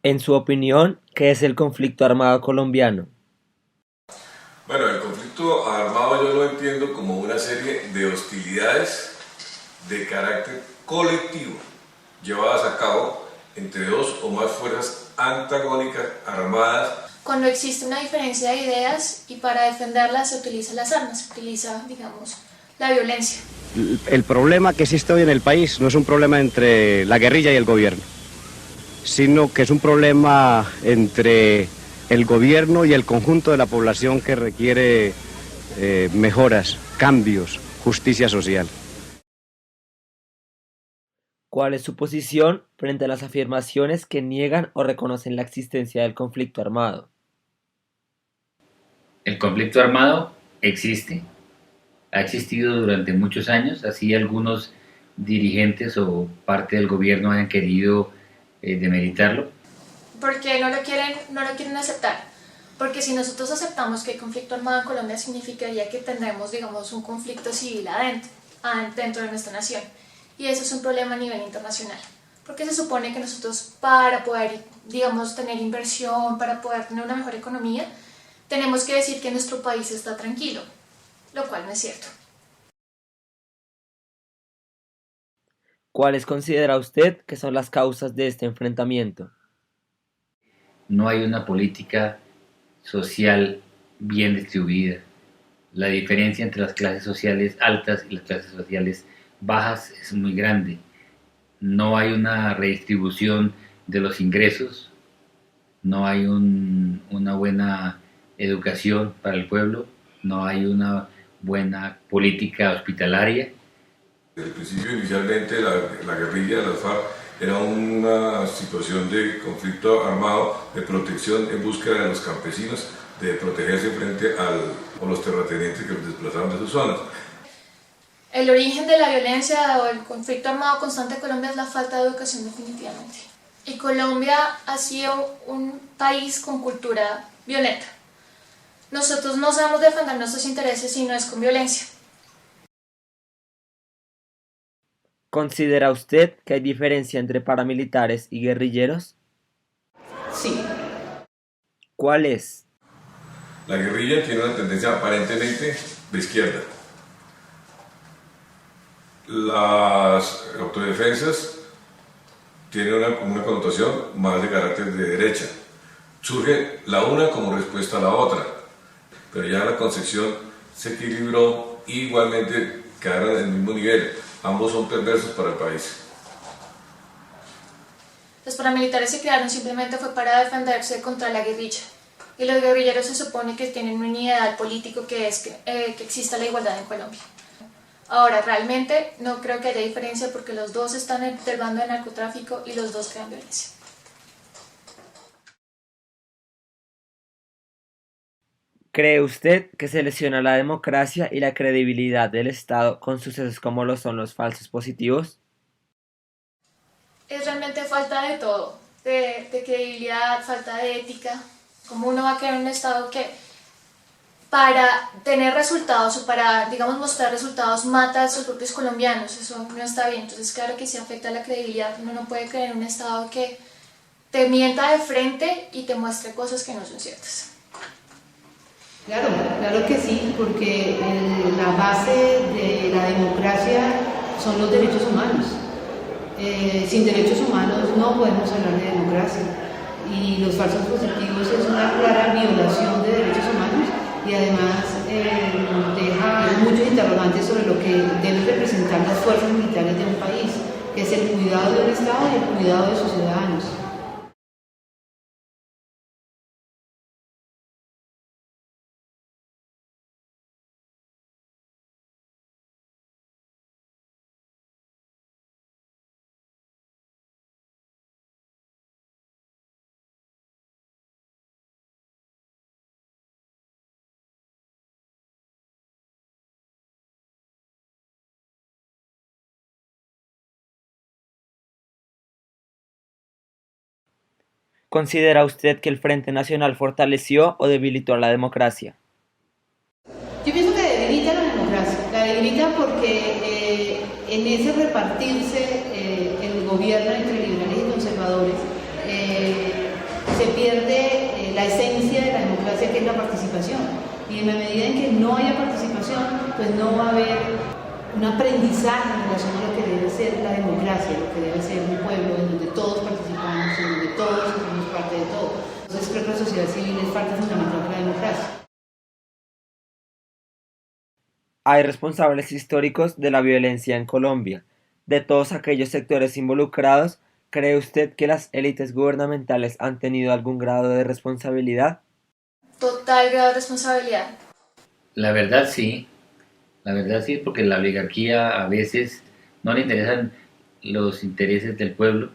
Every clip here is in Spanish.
En su opinión, ¿qué es el conflicto armado colombiano? Bueno, el conflicto armado yo lo entiendo como una serie de hostilidades de carácter colectivo llevadas a cabo entre dos o más fuerzas antagónicas armadas. Cuando existe una diferencia de ideas y para defenderlas se utilizan las armas, se utiliza, digamos, la violencia. El problema que existe hoy en el país no es un problema entre la guerrilla y el gobierno, sino que es un problema entre el gobierno y el conjunto de la población que requiere mejoras, cambios, justicia social. ¿Cuál es su posición frente a las afirmaciones que niegan o reconocen la existencia del conflicto armado? El conflicto armado existe, ha existido durante muchos años, así algunos dirigentes o parte del gobierno hayan querido demeritarlo. Porque no lo quieren aceptar. Porque si nosotros aceptamos que hay conflicto armado en Colombia, significaría que tendremos, digamos, un conflicto civil dentro de nuestra nación. Y eso es un problema a nivel internacional. Porque se supone que nosotros, para poder, digamos, tener inversión, para poder tener una mejor economía, tenemos que decir que nuestro país está tranquilo, lo cual no es cierto. ¿Cuáles considera usted que son las causas de este enfrentamiento? No hay una política social bien distribuida. La diferencia entre las clases sociales altas y las clases sociales bajas es muy grande. No hay una redistribución de los ingresos, no hay una buena educación para el pueblo, no hay una buena política hospitalaria. Desde el principio, inicialmente, la guerrilla de las FARC era una situación de conflicto armado, de protección en búsqueda de los campesinos, de protegerse frente a los terratenientes que los desplazaban de sus zonas. El origen de la violencia o el conflicto armado constante de Colombia es la falta de educación, definitivamente. Y Colombia ha sido un país con cultura violenta. Nosotros no sabemos defender nuestros intereses si no es con violencia. ¿Considera usted que hay diferencia entre paramilitares y guerrilleros? Sí. ¿Cuál es? La guerrilla tiene una tendencia aparentemente de izquierda. Las autodefensas tienen una connotación más de carácter de derecha. Surge la una como respuesta a la otra, pero ya la concepción se equilibró y igualmente quedaron en el mismo nivel. Ambos son perversos para el país. Los paramilitares se crearon simplemente fue para defenderse contra la guerrilla. Y los guerrilleros se supone que tienen un ideal político que es que exista la igualdad en Colombia. Ahora, realmente no creo que haya diferencia porque los dos están del bando del narcotráfico y los dos crean violencia. ¿Cree usted que se lesiona la democracia y la credibilidad del Estado con sucesos como lo son los falsos positivos? Es realmente falta de todo, de credibilidad, falta de ética. ¿Cómo uno va a crear un Estado que para tener resultados o para, digamos, mostrar resultados mata a sus propios colombianos? Eso no está bien. Entonces, claro que sí afecta a la credibilidad. Uno no puede creer en un Estado que te mienta de frente y te muestre cosas que no son ciertas. Claro, claro que sí, porque la base de la democracia son los derechos humanos. Sin derechos humanos no podemos hablar de democracia. Y los falsos positivos es una clara violación de derechos humanos y además nos deja muchos interrogantes sobre lo que deben representar las fuerzas militares de un país, que es el cuidado de un Estado y el cuidado de sus ciudadanos. ¿Considera usted que el Frente Nacional fortaleció o debilitó a la democracia? Yo pienso que debilita la democracia, la debilita porque en ese repartirse el gobierno entre liberales y conservadores se pierde la esencia de la democracia, que es la participación. Y en la medida en que no haya participación, pues no va a haber un aprendizaje en relación a lo que debe ser la democracia, lo que debe ser un pueblo en donde todos participamos, en donde todos somos parte de todo. Entonces creo que la sociedad civil es parte fundamental de la democracia. Hay responsables históricos de la violencia en Colombia. De todos aquellos sectores involucrados, ¿cree usted que las élites gubernamentales han tenido algún grado de responsabilidad? Total grado de responsabilidad. La verdad sí, porque la oligarquía a veces no le interesan los intereses del pueblo.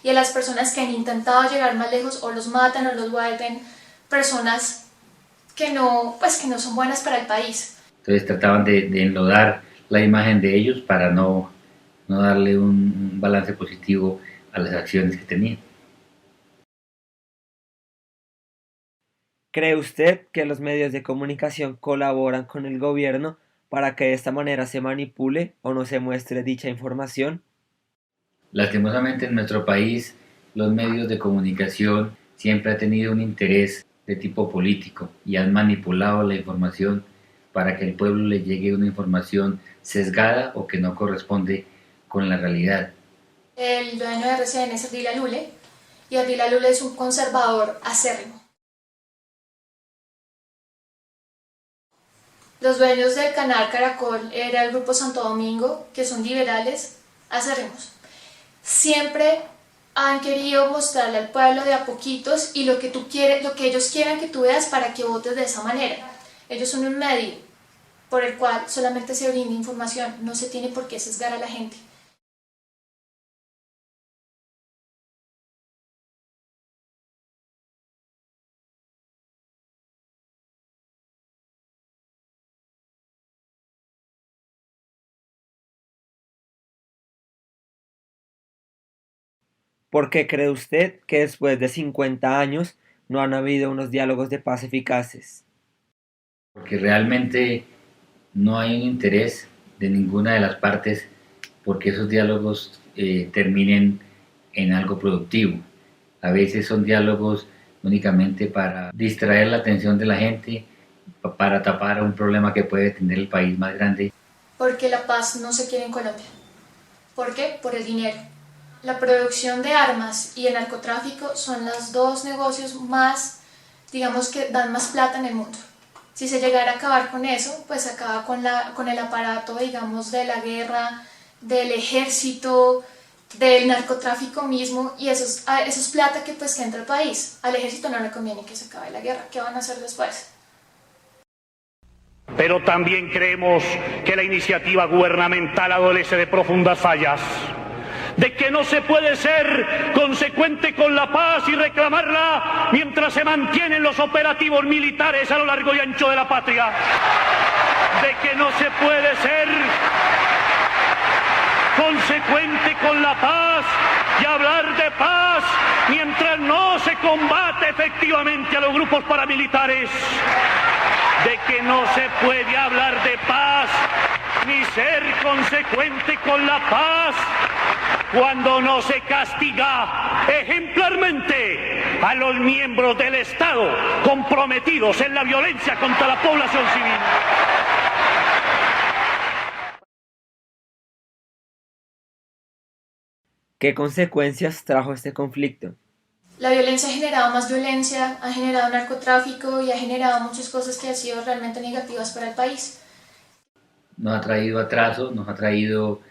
Y a las personas que han intentado llegar más lejos o los matan o los vuelven personas que no son buenas para el país. Entonces trataban de enlodar la imagen de ellos para no darle un balance positivo a las acciones que tenían. ¿Cree usted que los medios de comunicación colaboran con el gobierno para que de esta manera se manipule o no se muestre dicha información? Lastimosamente en nuestro país los medios de comunicación siempre han tenido un interés de tipo político y han manipulado la información para que al pueblo le llegue una información sesgada o que no corresponde con la realidad. El dueño de RCN es Ardila Lule y Ardila Lule es un conservador acérrimo. Los dueños del canal Caracol era el Grupo Santo Domingo, que son liberales acérrimos. Siempre han querido mostrarle al pueblo de a poquitos y lo que ellos quieran que tú veas para que votes de esa manera. Ellos son un medio por el cual solamente se brinda información, no se tiene por qué sesgar a la gente. ¿Por qué cree usted que después de 50 años no han habido unos diálogos de paz eficaces? Porque realmente no hay un interés de ninguna de las partes porque esos diálogos terminen en algo productivo. A veces son diálogos únicamente para distraer la atención de la gente, para tapar un problema que puede tener el país más grande. Porque la paz no se quiere en Colombia. ¿Por qué? Por el dinero. La producción de armas y el narcotráfico son los dos negocios más, digamos, que dan más plata en el mundo. Si se llegara a acabar con eso, pues se acaba con el aparato, digamos, de la guerra, del ejército, del narcotráfico mismo, y eso es plata que pues que entra al país. Al ejército no le conviene que se acabe la guerra. ¿Qué van a hacer después? Pero también creemos que la iniciativa gubernamental adolece de profundas fallas, de que no se puede ser consecuente con la paz y reclamarla mientras se mantienen los operativos militares a lo largo y ancho de la patria, de que no se puede ser consecuente con la paz y hablar de paz mientras no se combate efectivamente a los grupos paramilitares, de que no se puede hablar de paz ni ser consecuente con la paz cuando no se castiga ejemplarmente a los miembros del Estado comprometidos en la violencia contra la población civil. ¿Qué consecuencias trajo este conflicto? La violencia ha generado más violencia, ha generado narcotráfico y ha generado muchas cosas que han sido realmente negativas para el país. Nos ha traído atrasos, nos ha traído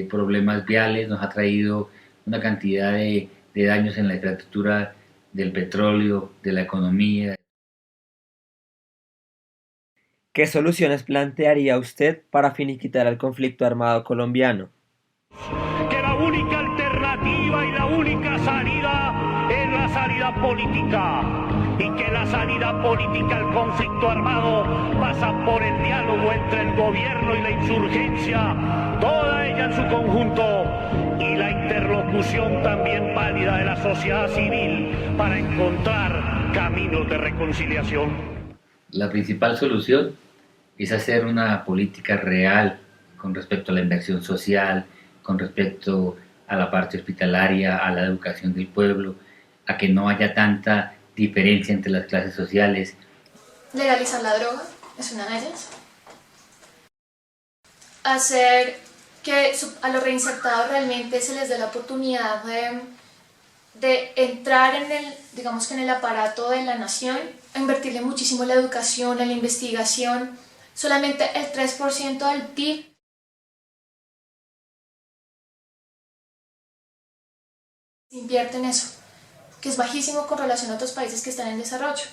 problemas viales, nos ha traído una cantidad de daños en la infraestructura del petróleo, de la economía. ¿Qué soluciones plantearía usted para finiquitar el conflicto armado colombiano? Que la única alternativa y la única salida es la salida política, y que la salida política al conflicto armado pasa por el diálogo entre el gobierno y la insurgencia, toda ella en su conjunto, y la interlocución también válida de la sociedad civil para encontrar caminos de reconciliación. La principal solución es hacer una política real con respecto a la inversión social, con respecto a la parte hospitalaria, a la educación del pueblo, a que no haya tanta diferencia entre las clases sociales. Legalizar la droga es una de ellas. Hacer que a los reinsertados realmente se les dé la oportunidad de entrar en el, digamos que en el aparato de la nación, invertirle muchísimo en la educación, en la investigación. Solamente el 3% del PIB invierte en eso, que es bajísimo con relación a otros países que están en desarrollo.